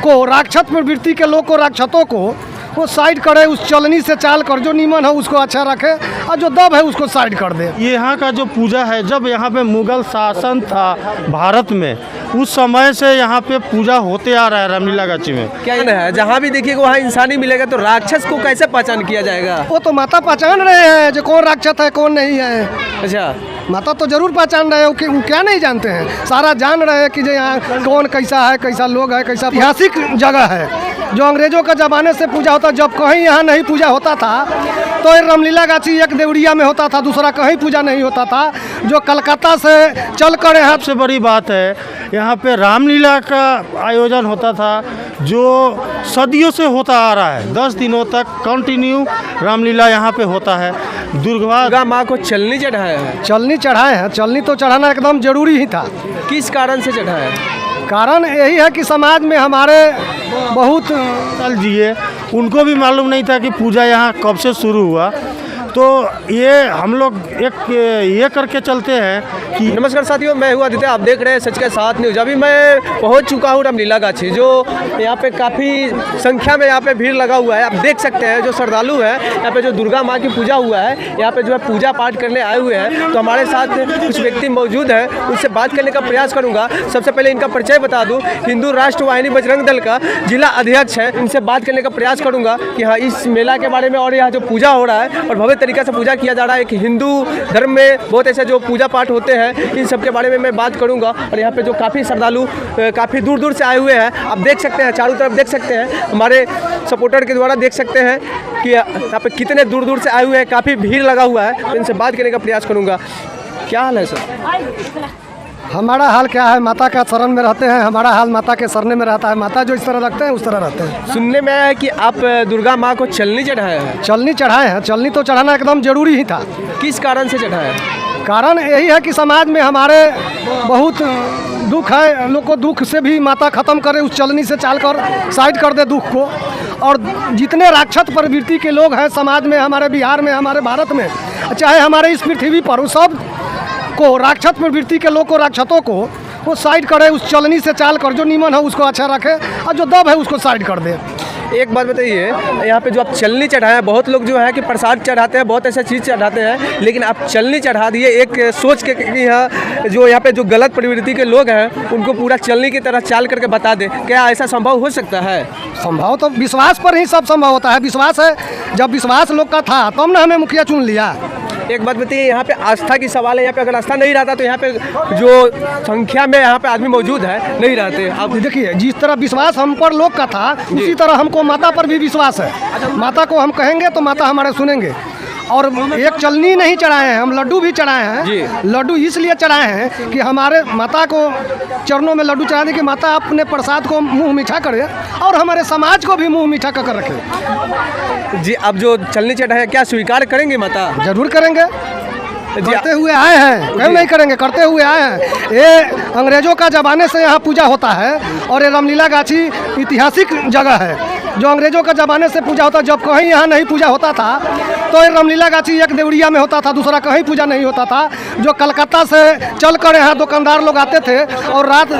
को राक्षस प्रवृत्ति के लोग को, राक्षसों को वो साइड करे, उस चलनी से चाल कर, जो नीमन है उसको अच्छा रखे और जो दब है उसको साइड कर दे। ये यहाँ का जो पूजा है, जब यहाँ पे मुगल शासन था भारत में, उस समय से यहाँ पे पूजा होते आ रहा है रामलीला गाची में। क्या है, जहाँ भी देखिएगा वहाँ इंसानी मिलेगा, तो राक्षस को कैसे पहचान किया जाएगा? वो तो माता पहचान रहे हैं जो कौन राक्षस है कौन नहीं है। अच्छा, माता तो जरूर पहचान रहे हो कि वो क्या नहीं जानते हैं, सारा जान रहे हैं कि जो यहाँ कौन कैसा है, कैसा लोग है, कैसा ऐतिहासिक जगह है। जो अंग्रेजों का ज़माने से पूजा होता, जब कहीं यहाँ नहीं पूजा होता था तो रामलीला गाची एक देवरिया में होता था, दूसरा कहीं पूजा नहीं होता था। जो कलकत्ता से चल कर यहाँ सबसे बड़ी बात है, यहाँ पे रामलीला का आयोजन होता था जो सदियों से होता आ रहा है। 10 दिनों तक कंटिन्यू रामलीला यहाँ पे होता है। दुर्गा माँ को चलनी चढ़ाया है। चलनी चढ़ाए हैं, चलनी तो चढ़ाना एकदम जरूरी ही था। किस कारण से चढ़ाया? कारण यही है कि समाज में हमारे बहुत जिए, उनको भी मालूम नहीं था कि पूजा यहाँ कब से शुरू हुआ, तो ये हम लोग ये करके चलते हैं कि। नमस्कार साथियों, मैं हूँ आदित्य, आप देख रहे हैं सच के साथ न्यूज। अभी मैं पहुँच चुका हूँ रामलीला गाछी, जो यहाँ पे काफ़ी संख्या में यहाँ पे भीड़ लगा हुआ है। आप देख सकते हैं जो श्रद्धालु है यहाँ पे, जो दुर्गा माँ की पूजा हुआ है, यहाँ पे जो है पूजा पाठ करने आए हुए हैं। तो हमारे साथ कुछ व्यक्ति मौजूद हैं, उनसे बात करने का प्रयास करूँगा। सबसे पहले इनका परिचय बता दूँ, हिंदू राष्ट्र वाहिनी बजरंग दल का जिला अध्यक्ष है। इनसे बात करने का प्रयास करूँगा कि हाँ, इस मेला के बारे में और यहाँ जो पूजा हो रहा है और भव्य तरीके से पूजा किया जा रहा है, एक हिंदू धर्म में बहुत ऐसे जो पूजा पाठ होते हैं, इन सब के बारे में मैं बात करूंगा। और यहाँ पे जो काफ़ी श्रद्धालु काफ़ी दूर दूर से आए हुए हैं, आप देख सकते हैं, चारों तरफ देख सकते हैं, हमारे सपोर्टर के द्वारा देख सकते हैं कि यहाँ पे कितने दूर दूर से आए हुए हैं, काफ़ी भीड़ लगा हुआ है। तो इनसे बात करने का प्रयास करूँगा। क्या हाल है सर? हमारा हाल क्या है, माता का शरण में रहते हैं, हमारा हाल माता के शरण में रहता है। माता जो इस तरह रखते हैं उस तरह रहते हैं। सुनने में आया है कि आप दुर्गा माँ को चलनी चढ़ाए हैं। चलनी चढ़ाए हैं, चलनी तो चढ़ाना एकदम जरूरी ही था। किस कारण से चढ़ाया? कारण यही है कि समाज में हमारे बहुत दुख है, लोग को दुख से भी माता ख़त्म करे, उस चलनी से चाल कर साइड कर दे दुख को। और जितने राक्षस प्रवृत्ति के लोग हैं समाज में, हमारे बिहार में, हमारे भारत में, चाहे हमारे इस पृथ्वी पर, उस सब को राक्षस प्रवृत्ति के लोग को, राक्षसों को वो साइड करे, उस चलनी से चाल कर, जो नीमन है उसको अच्छा रखे और जो दब है उसको साइड कर दे। एक बात बताइए, यहाँ पे जो आप चलनी चढ़ाए, बहुत लोग जो है कि प्रसाद चढ़ाते हैं, बहुत ऐसा चीज़ चढ़ाते हैं, लेकिन आप चलनी चढ़ा दिए एक सोच के कि यहाँ पे जो गलत प्रवृत्ति के लोग हैं उनको पूरा चलनी की तरह चाल करके बता दे। क्या ऐसा संभव हो सकता है? संभव तो विश्वास पर ही सब संभव होता है। विश्वास है, जब विश्वास लोग का था तब ना हमें मुखिया चुन लिया। एक बात बताइए, यहाँ पे आस्था की सवाल है। यहाँ पे अगर आस्था नहीं रहता तो यहाँ पे जो संख्या में यहाँ पे आदमी मौजूद है नहीं रहते। आप देखिए, जिस तरह विश्वास हम पर लोग का था, उसी तरह हमको माता पर भी विश्वास है। माता को हम कहेंगे तो माता हमारे सुनेंगे। और एक चलनी नहीं चढ़ाए हैं, हम लड्डू भी चढ़ाए हैं। लड्डू इसलिए चढ़ाए हैं कि हमारे माता को चरणों में लड्डू चढ़ा दे कि माता अपने प्रसाद को मुंह मीठा करे और हमारे समाज को भी मुंह मीठा कर रखे। जी, अब जो चलनी चढ़ाए क्या स्वीकार करेंगे माता? जरूर करेंगे, करते हुए आए हैं, क्यों नहीं करेंगे, करते हुए आए हैं। ये अंग्रेजों का ज़माने से यहाँ पूजा होता है और ये रामलीला गाछी ऐतिहासिक जगह है। जो अंग्रेजों का ज़माने से पूजा होता, जब कहीं यहाँ नहीं पूजा होता था तो ये रामलीला गाछी एक देवरिया में होता था, दूसरा कहीं पूजा नहीं होता था। जो कलकत्ता से चल कर यहाँ दुकानदार लोग आते थे और रात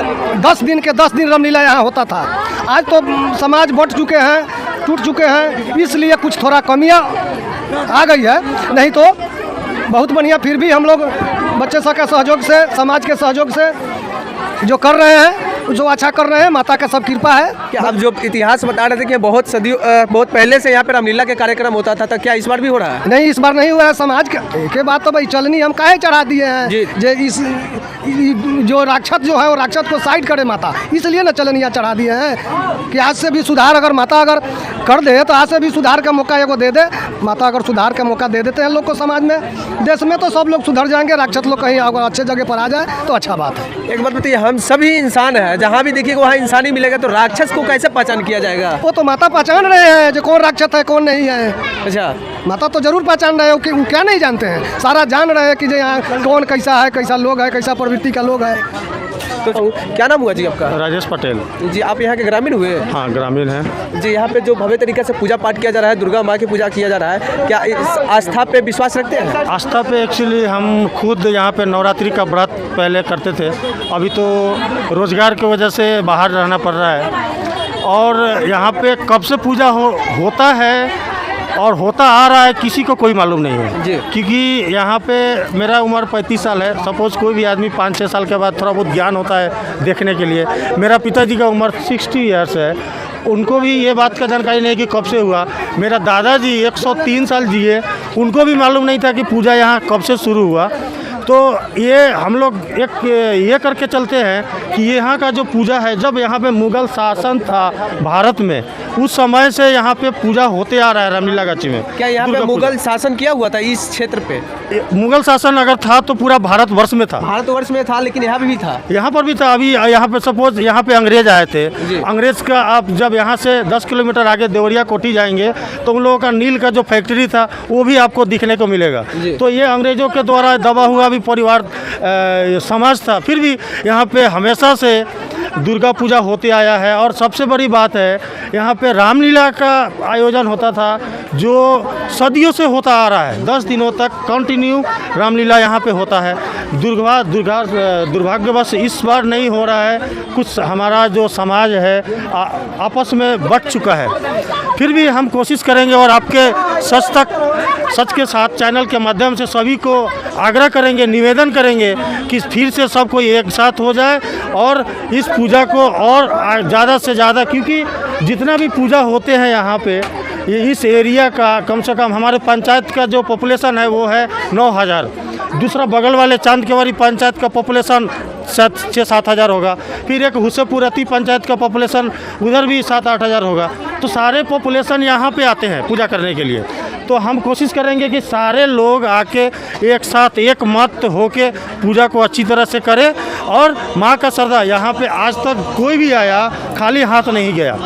10 दिन के 10 दिन रामलीला यहाँ होता था। आज तो समाज बट चुके हैं, टूट चुके हैं, इसलिए कुछ थोड़ा कमियाँ आ गई है, नहीं तो बहुत बढ़िया। फिर भी हम लोग बच्चे सब के सहयोग से, समाज के सहयोग से जो कर रहे हैं, जो अच्छा कर रहे हैं, माता का सब कृपा है। क्या आप जो इतिहास बता रहे थे कि बहुत सदियों बहुत पहले से यहाँ पे रामलीला के कार्यक्रम होता था, तो क्या इस बार भी हो रहा है? नहीं, इस बार नहीं हुआ है। समाज के बात तो भाई चलनी हम काहे चढ़ा दिए हैं जे इस जो राक्षस जो है वो राक्षस को साइड करे माता, इसलिए ना चलनिया चढ़ा दिए हैं कि आज से भी सुधार अगर माता अगर कर दे तो आज से भी सुधार का मौका एगो दे दे। माता अगर सुधार का मौका दे देते हैं लोग को समाज में, देश में, तो सब लोग सुधर जाएंगे। राक्षस लोग कहीं अगर अच्छे जगह पर आ जाए तो अच्छा बात है। एक बात बताइए, हम सभी इंसान हैं, जहाँ भी देखिएगा वहाँ इंसानी मिलेगा, तो राक्षस को कैसे पहचान किया जाएगा? वो तो माता पहचान रहे हैं जो कौन राक्षस है कौन नहीं है। अच्छा, माता तो जरूर पहचान रहे हो कि वो क्या नहीं जानते हैं, सारा जान रहे हैं कि जो यहाँ कौन कैसा है, कैसा लोग है, कैसा प्रवृत्ति का लोग है। तो क्या नाम हुआ जी आपका? राजेश पटेल जी। आप यहाँ के ग्रामीण हुए? हाँ, ग्रामीण हैं जी। यहाँ पे जो भव्य तरीके से पूजा पाठ किया जा रहा है, दुर्गा माँ की पूजा किया जा रहा है, क्या इस आस्था पे विश्वास रखते हैं? आस्था पे एक्चुअली हम खुद यहाँ पे नवरात्रि का व्रत पहले करते थे, अभी तो रोज़गार की वजह से बाहर रहना पड़ रहा है। और यहाँ पे कब से पूजा होता है और होता आ रहा है किसी को कोई मालूम नहीं है जी। क्योंकि यहाँ पे मेरा उम्र 35 साल है। सपोज़ कोई भी आदमी 5-6 साल के बाद थोड़ा बहुत ज्ञान होता है देखने के लिए। मेरा पिताजी का उम्र 60 ईयर्स है, उनको भी ये बात का जानकारी नहीं कि कब से हुआ। मेरा दादाजी 103 साल जिए, उनको भी मालूम नहीं था कि पूजा यहाँ कब से शुरू हुआ। तो ये हम लोग एक ये करके चलते हैं कि यहाँ का जो पूजा है, जब यहाँ पे मुग़ल शासन था भारत में, उस समय से यहाँ पे पूजा होते आ रहा है रामलीला गाची में। क्या यहाँ पे दुर्गा पूजा। मुगल शासन किया हुआ था इस क्षेत्र पे? मुग़ल शासन अगर था तो पूरा भारतवर्ष में था। भारतवर्ष में था, लेकिन यहाँ पे भी था। यहाँ पर भी था। अभी यहाँ पे सपोज यहाँ पे अंग्रेज आए थे, जी। अंग्रेज का आप जब यहाँ से 10 किलोमीटर आगे देवरिया कोठी जाएंगे तो उन लोगों का नील का जो फैक्ट्री था वो भी आपको दिखने को मिलेगा। जी। तो ये अंग्रेजों के द्वारा दबा हुआ भी परिवार समाज था, फिर भी यहाँ पे हमेशा से दुर्गा पूजा होते आया है। और सबसे बड़ी बात है, यहाँ पे रामलीला का आयोजन होता था जो सदियों से होता आ रहा है। 10 दिनों तक कंटिन्यू रामलीला यहाँ पे होता है। दुर्भाग्यवश इस बार नहीं हो रहा है। कुछ हमारा जो समाज है आपस में बट चुका है। फिर भी हम कोशिश करेंगे और आपके सच के साथ चैनल के माध्यम से सभी को आग्रह करेंगे, निवेदन करेंगे कि फिर से सब कोई एक साथ हो जाए और इस पूजा को और ज़्यादा से ज़्यादा, क्योंकि जितना भी पूजा होते हैं यहाँ पे, इस एरिया का कम से कम हमारे पंचायत का जो पॉपुलेशन है वो है 9000। दूसरा बगल वाले चांदकेवारी पंचायत का पॉपुलेशन 6-7 हज़ार होगा। फिर एक हुसेपुरती पंचायत का पॉपुलेशन उधर भी 7-8 हज़ार होगा। तो सारे पॉपुलेशन यहाँ पे आते हैं पूजा करने के लिए। तो हम कोशिश करेंगे कि सारे लोग आके एक साथ एक मत होके पूजा को अच्छी तरह से करें। और माँ का श्रद्धा, यहाँ पे आज तक कोई भी आया खाली हाथ नहीं गया।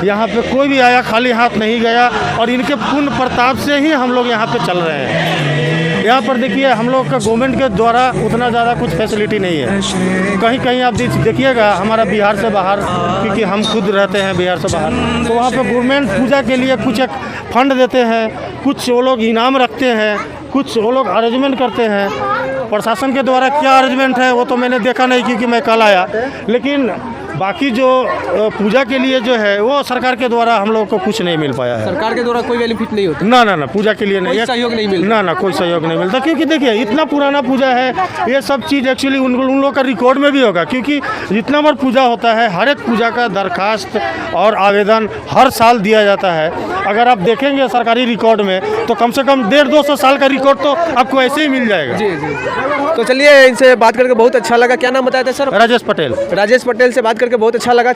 यहाँ पे कोई भी आया खाली हाथ नहीं गया और इनके पुण्य प्रताप से ही हम लोग यहाँ पे चल रहे हैं। यहाँ पर देखिए हम लोग का गवर्नमेंट के द्वारा उतना ज़्यादा कुछ फैसिलिटी नहीं है। कहीं कहीं आप देखिएगा हमारा बिहार से बाहर, क्योंकि हम खुद रहते हैं बिहार से बाहर, तो वहाँ पे गवर्नमेंट पूजा के लिए कुछ एक फंड देते हैं, कुछ वो लोग इनाम रखते हैं, कुछ वो लोग अरेंजमेंट करते हैं। प्रशासन के द्वारा क्या अरेंजमेंट है वो तो मैंने देखा नहीं क्योंकि मैं कल आया, लेकिन बाकी जो पूजा के लिए जो है वो सरकार के द्वारा हम लोग को कुछ नहीं मिल पाया है। सरकार के द्वारा कोई बेनिफिट नहीं होता? ना पूजा के लिए नहीं, कोई सहयोग नहीं मिलता? ना कोई सहयोग नहीं मिलता, क्योंकि देखिए इतना पुराना पूजा है। ये सब चीज़ एक्चुअली उन लोग का रिकॉर्ड में भी होगा, क्योंकि जितना बार पूजा होता है हर एक पूजा का दरखास्त और आवेदन हर साल दिया जाता है। अगर आप देखेंगे सरकारी रिकॉर्ड में तो कम से कम 150-200 साल का रिकॉर्ड तो आपको ऐसे ही मिल जाएगा। जी। तो चलिए, इनसे बात करके बहुत अच्छा लगा। क्या नाम बताया था सर? राजेश पटेल। राजेश पटेल से बात करके बहुत अच्छा लगा।